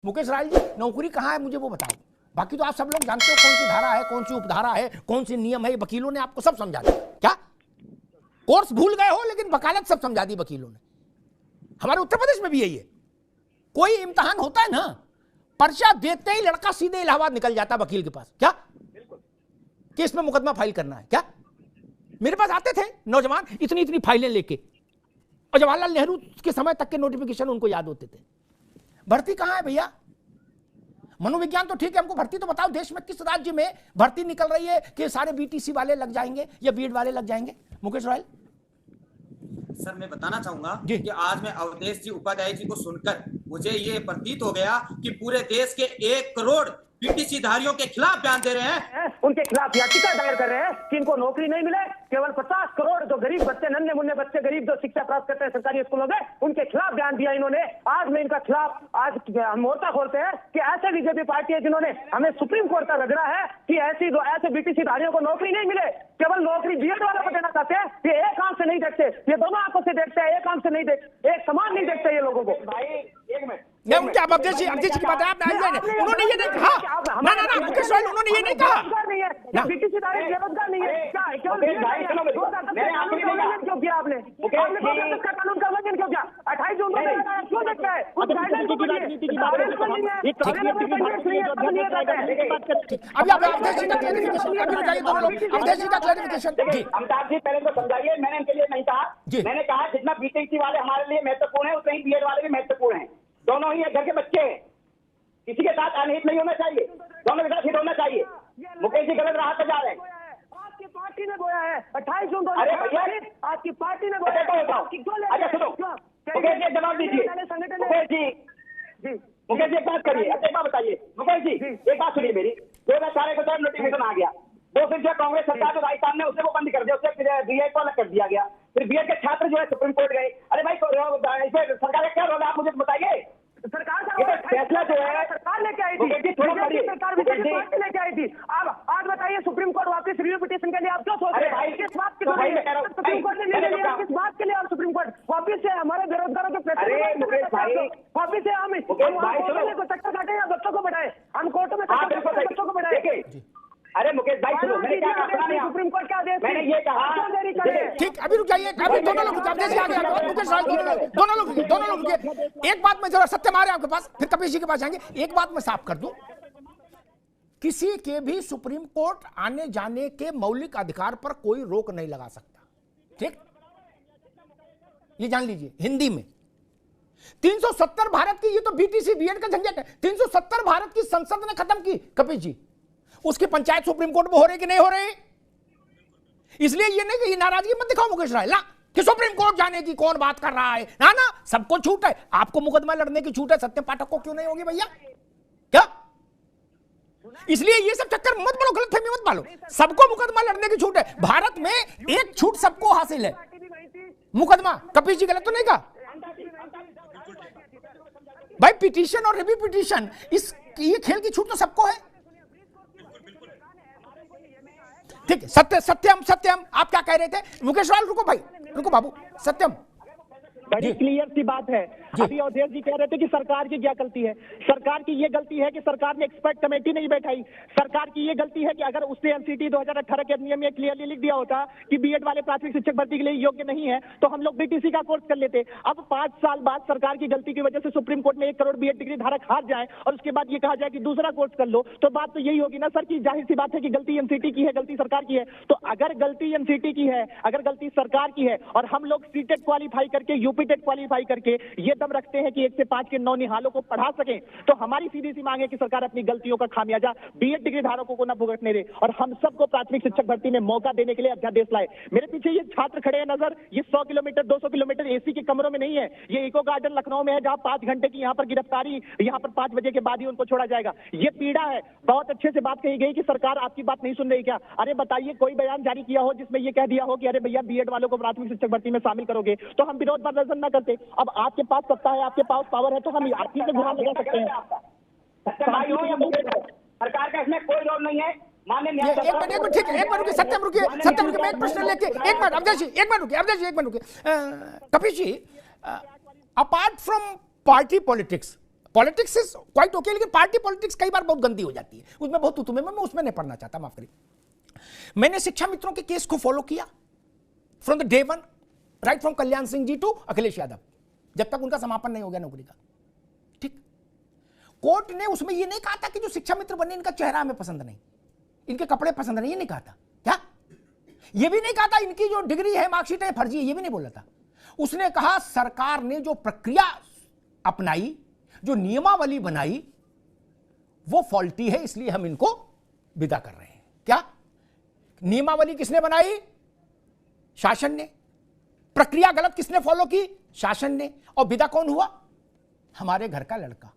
मुकेश राय जी, नौकरी कहाँ है मुझे वो बताओ। बाकी तो आप सब लोग जानते हो कौन सी धारा है, कौन सी उपधारा है, कौन सी नियम है, वकीलों ने आपको सब समझा दिया। क्या कोर्स भूल गए हो, लेकिन वकालत सब समझा दी वकीलों ने। हमारे उत्तर प्रदेश में भी यही है। कोई इम्तिहान होता है ना, पर्चा देते ही लड़का सीधे इलाहाबाद निकल जाता वकील के पास। क्या केस में मुकदमा फाइल करना है क्या? मेरे पास आते थे नौजवान इतनी इतनी फाइलें लेके, और जवाहरलाल नेहरू के समय तक के नोटिफिकेशन उनको याद होते थे। भर्ती कहां है भैया? मनोविज्ञान तो ठीक है, हमको भर्ती तो बताओ। देश में किस राज्य में भर्ती निकल रही है कि सारे बीटीसी वाले लग जाएंगे या बीएड वाले लग जाएंगे? मुकेश राय सर, मैं बताना चाहूंगा कि आज मैं अवधेश जी उपाध्याय जी को सुनकर मुझे ये प्रतीत हो गया कि पूरे देश के 1 करोड़ बीटीसी धारियों के खिलाफ बयान दे रहे हैं, उनके खिलाफ याचिका दायर कर रहे हैं कि इनको नौकरी नहीं मिले। केवल 50 करोड़ जो गरीब बच्चे, नन्हे मुन्ने बच्चे, गरीब जो शिक्षा प्राप्त करते हैं सरकारी स्कूलों में, उनके खिलाफ बयान दिया इन्होंने। आज मैं इनका खिलाफ आज मोर्चा खोलते हैं कि ऐसे बीजेपी पार्टी है जिन्होंने हमें सुप्रीम कोर्ट का रगड़ा है कि ऐसे बीटीसी धारियों को नौकरी नहीं मिले। केवल नौकरी बीएड वालों को देना चाहते हैं। ये एक आंख से नहीं देखते, ये दोनों आंखों से देखते हैं, एक आंख से नहीं देखते, एक समान नहीं देखते ये लोगों को। भाई एक मिनट, मैं उनके अवधेश जी की बात है, उन्होंने ये नहीं कहा। ना मुकेश राय, उन्होंने ये नहीं कहा। बीटीसी धारी बेरोजगार नहीं है क्या? क्यों किया आपने? कानून का उल्लंघन क्यों किया? 28 जून को क्यों देखता है? अभी आप अवधेश जी का क्लैरिफिकेशन, अभी बताइए दोनों लोग, अवधेश जी का क्लैरिफिकेशन जी। अमिताभ जी पहले तो समझाइए, मैंने इनके लिए नहीं कहा। मैंने कहा जितना बीटीसी वाले हमारे लिए महत्वपूर्ण है, उतने ही बीएड वाले भी महत्वपूर्ण हैं। दोनों ही घर के बच्चे हैं, किसी के साथ अनहित नहीं होना चाहिए, दोनों के साथ हित होना चाहिए। मुकेश जी गलत राह पर जा रहे हैं। आपकी पार्टी ने बोया है 28 जून को। अरे भैया, आपकी पार्टी ने बोया है। अच्छा सुनो, मुकेश जी जवाब दीजिए। मुकेश जी मुकेश जी एक बात करिए, एक बात बताइए। मुकेश जी एक बात सुनिए मेरी। 2018 को जब नोटिफिकेशन आ गया, वो फिर जो कांग्रेस सरकार जो राजस्थान ने उसने वो बंद कर दिया, उससे बीएड को अलग कर दिया गया। फिर बीएड के छात्र जो है सुप्रीम कोर्ट गए। अरे भाई सरकार का क्या रोल है, आप मुझे बताइए। सरकार का फैसला जो है सरकार लेके आई थी, सरकार लेके आई थी। अब आज बताइए, सुप्रीम कोर्ट वापस रिव्यू पिटीशन के लिए आप क्यों सोच रहे हैं? किस बात के लिए सुप्रीम कोर्ट ने निर्णय लिया? किस बात के लिए आप सुप्रीम कोर्ट वापिस से हमारे बेरोजगारों के वापिस से हम को चक्कर काटे या बच्चों को बढ़ाए? हम कोर्टों में बच्चों को बढ़ाए। अरे मुकेश भाई सुनो, मैंने क्या कहा? सुप्रीम कोर्ट क्या आदेश? मैंने ये कहा ठीक, अभी रुक जाइए, अभी दोनों लोग अवधेश जी आ गए, मुकेश राय, दोनों लोग एक बात में जरा सत्य मारे आपके पास, फिर कपिल जी के पास जाएंगे। एक बात मैं साफ कर दूं, किसी के भी सुप्रीम कोर्ट आने जाने के मौलिक अधिकार पर कोई रोक नहीं लगा सकता। ठीक, ये जान लीजिए। हिंदी में 370 भारत की, ये तो बीटीसी बीएड का झंझट है, 370 भारत की संसद ने खत्म की कपिल जी। उसकी पंचायत सुप्रीम कोर्ट में हो रही कि नहीं हो रही? इसलिए ये नहीं कि नाराजगी मत दिखाओ मुकेश राय ला कि सुप्रीम कोर्ट जाने की कौन बात कर रहा है। ना सबको छूट है। आपको मुकदमा लड़ने की छूट है, सत्यम पाठक को क्यों नहीं होगी भैया? क्या? इसलिए ये सब चक्कर मत बोलो, गलतफहमी मत पालो। सबको मुकदमा लड़ने की छूट है। भारत में एक छूट सबको हासिल है, मुकदमा। कपिल जी गलत तो नहीं कहा भाई? पिटीशन और रिव्यू पिटीशन, इस ये खेल की छूट तो सबको है। ठीक है, सत्यम आप क्या कह रहे थे? मुकेश राय रुको भाई, रुको बाबू। सत्यम बड़ी क्लियर सी बात है। अभी अवधेश जी कह रहे थे कि सरकार की क्या गलती है। सरकार की ये गलती है कि सरकार ने एक्सपर्ट कमेटी नहीं बैठाई। सरकार की ये गलती है कि अगर उसने एनसीटी 2018 के नियम में क्लियरली लिख दिया होता कि बीएड वाले प्राथमिक शिक्षक भर्ती के लिए योग्य नहीं है, तो हम लोग बीटीसी का कोर्स कर लेते। अब 5 साल बाद सरकार की गलती की वजह से सुप्रीम कोर्ट में 1 करोड़ बीएड डिग्री धारक हार जाए और उसके बाद ये कहा जाए कि दूसरा कोर्स कर लो, तो बात तो यही होगी ना सर, की जाहिर सी बात है कि गलती एनसीटी की है, गलती सरकार की है। तो अगर गलती एनसीटी की है, अगर गलती सरकार की है, और हम लोग सीटेट क्वालिफाई करके, यूपीटेट क्वालिफाई करके ये दम रखते हैं कि 1 से 5 के नौनिहालों को पढ़ा सकें, तो हमारी सीधी सी मांग है कि सरकार अपनी गलतियों का खामियाजा बीएड डिग्री धारकों को न भुगतने दे और हम सबको प्राथमिक शिक्षक भर्ती में मौका देने के लिए अध्यादेश लाए। मेरे पीछे ये छात्र खड़े हैं नजर, ये 100 किलोमीटर 200 किलोमीटर एसी के कमरों में नहीं है। ये इको गार्डन लखनऊ में है, जहां 5 घंटे की यहाँ पर गिरफ्तारी, यहाँ पर 5 बजे के बाद ही उनको छोड़ा जाएगा। ये पीड़ा है। बहुत अच्छे से बात कही गई कि सरकार आपकी बात नहीं सुन रही क्या? अरे बताइए, कोई बयान जारी किया हो जिसमें ये कह दिया हो कि अरे भैया बीएड वालों को प्राथमिक शिक्षक भर्ती में शामिल करोगे, तो हम विरोध प्रदर्शन न करते। अब आपके पास सत्ता है, आपके पास पावर है, तो हम आपकी से गुहार लगा सकते हैं। सरकार का इसमें कोई रोल नहीं है। माननीय एक मिनट ठीक है, एक मिनट रुकिए, सत्यम रुकिए, मैं एक प्रश्न लेके, एक मिनट अवधेश जी, एक मिनट रुकिए। Kapil ji, apart from party politics, politics is quite okay, लेकिन पार्टी पॉलिटिक्स कई बार बहुत गंदी हो जाती है, उसमें बहुत तुतुमे में, मैं उसमें नहीं पढ़ना चाहता, माफ करिए। मैंने शिक्षा मित्रों के केस को फॉलो किया from the day one, right from Kalyan Singh ji to Akhilesh Yadav, जब तक उनका समापन नहीं हो गया नौकरी का। ठीक, कोर्ट ने उसमें यह नहीं कहा था कि जो शिक्षा मित्र बने इनका चेहरा हमें पसंद नहीं, इनके कपड़े पसंद नहीं, ये नहीं कहा था। क्या ये भी नहीं कहा था इनकी जो डिग्री है, मार्कशीट है, फर्जी है, ये भी नहीं बोला था। उसने कहा सरकार ने जो प्रक्रिया अपनाई, जो नियमावली बनाई, वो फॉल्टी है, इसलिए हम इनको विदा कर रहे हैं। क्या नियमावली किसने बनाई? शासन ने। प्रक्रिया गलत किसने फॉलो की? शासन ने। और विदा कौन हुआ? हमारे घर का लड़का।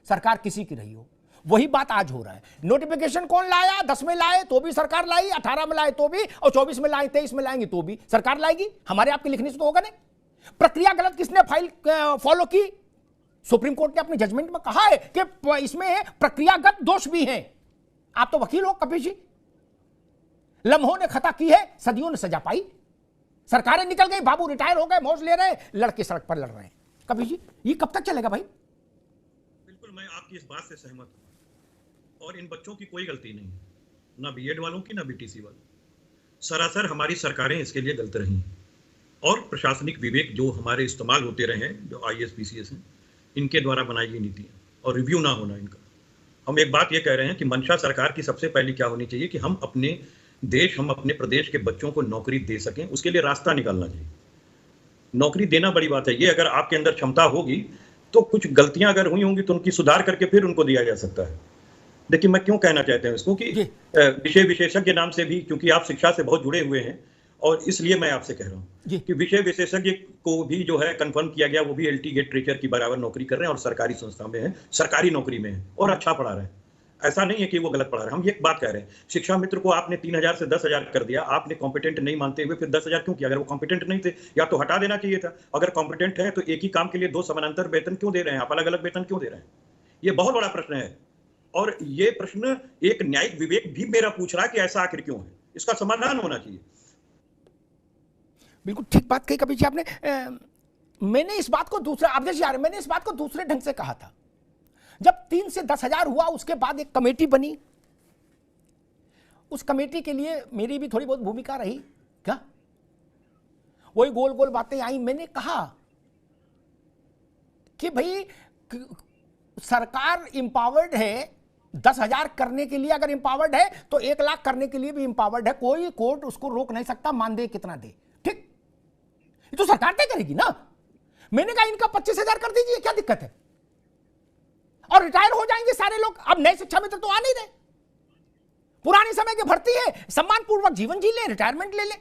सरकार किसी की रही हो, वही बात आज हो रहा है। नोटिफिकेशन कौन लाया? 10 में लाए तो भी सरकार लाई, 18 में लाए तो भी, और 24 में लाए, 23 में लाएंगे तो भी सरकार लाएगी। हमारे आपके लिखने से तो होगा नहीं। प्रक्रिया गलत किसने फॉलो की? सुप्रीम कोर्ट ने अपने जजमेंट में कहा है कि इसमें प्रक्रियागत दोष भी हैं। आप तो वकील हो कपिल जी, लम्हों ने खता की है, सदियों ने सजा पाई। सरकारें निकल गई, बाबू रिटायर हो गए, मौज ले रहे, लड़के सड़क पर लड़ रहे हैं। कपिल जी, ये कब तक चलेगा भाई? बिल्कुल, मैं आपकी इस बात से सहमत हूं, और इन बच्चों की कोई गलती नहीं है, ना बीएड वालों की, ना बीटीसी वालों। सरासर हमारी सरकारें इसके लिए गलत रही हैं, और प्रशासनिक विवेक जो हमारे इस्तेमाल होते रहे हैं, जो IAS PCS हैं, इनके द्वारा बनाई गई नीतियाँ और रिव्यू ना होना इनका। हम एक बात ये कह रहे हैं कि मंशा सरकार की सबसे पहली क्या होनी चाहिए कि हम अपने देश, हम अपने प्रदेश के बच्चों को नौकरी दे सकें, उसके लिए रास्ता निकालना चाहिए। नौकरी देना बड़ी बात है, ये अगर आपके अंदर क्षमता होगी तो कुछ गलतियां अगर हुई होंगी तो उनकी सुधार करके फिर उनको दिया जा सकता है। देखिए, मैं क्यों कहना चाहता हूं इसको कि विषय विशेषज्ञ नाम से भी, क्योंकि आप शिक्षा से बहुत जुड़े हुए हैं, और इसलिए मैं आपसे कह रहा हूं कि विषय विशेषज्ञ को भी जो है कंफर्म किया गया, वो भी LT गेट टीचर की बराबर नौकरी कर रहे हैं और सरकारी संस्था में है, सरकारी नौकरी में है और अच्छा पढ़ा रहे हैं। ऐसा नहीं है कि वो गलत पढ़ा रहे हैं। हम ये बात कह रहे हैं, शिक्षा मित्र को आपने 3000 से 10,000 कर दिया, आपने कॉम्पिटेंट नहीं मानते हुए फिर 10,000 क्यों किया? अगर वो कॉम्पिटेंट नहीं थे या तो हटा देना चाहिए था। अगर कॉम्पिटेंट है तो एक ही काम के लिए 2 समानांतर वेतन क्यों दे रहे हैं? आप अलग अलग वेतन क्यों दे रहे हैं? ये बहुत बड़ा प्रश्न है, और ये प्रश्न एक न्यायिक विवेक भी मेरा पूछ रहा है कि ऐसा आखिर क्यों है, इसका समाधान होना चाहिए। बिल्कुल ठीक बात कही कपिल जी आपने। मैंने इस बात को दूसरे, आप देखिए यार, मैंने इस बात को दूसरे ढंग से कहा था। जब 3 से 10,000 हुआ, उसके बाद एक कमेटी बनी, उस कमेटी के लिए मेरी भी थोड़ी बहुत भूमिका रही। क्या वही गोल गोल बातें आई। मैंने कहा कि भाई सरकार इंपावर्ड है, 10,000 करने के लिए अगर इंपावर्ड है तो 1 लाख करने के लिए भी इंपावर्ड है। कोई कोर्ट उसको रोक नहीं सकता, मानदेय कितना दे। ठीक, ये तो सरकार तय करेगी ना। मैंने कहा इनका 25,000 कर दीजिए, क्या दिक्कत है? और रिटायर हो जाएंगे सारे लोग। अब नए शिक्षा मित्र तो आ नहीं रहे, पुराने समय की भर्ती है, सम्मान पूर्वक जीवन जी ले, रिटायरमेंट ले ले।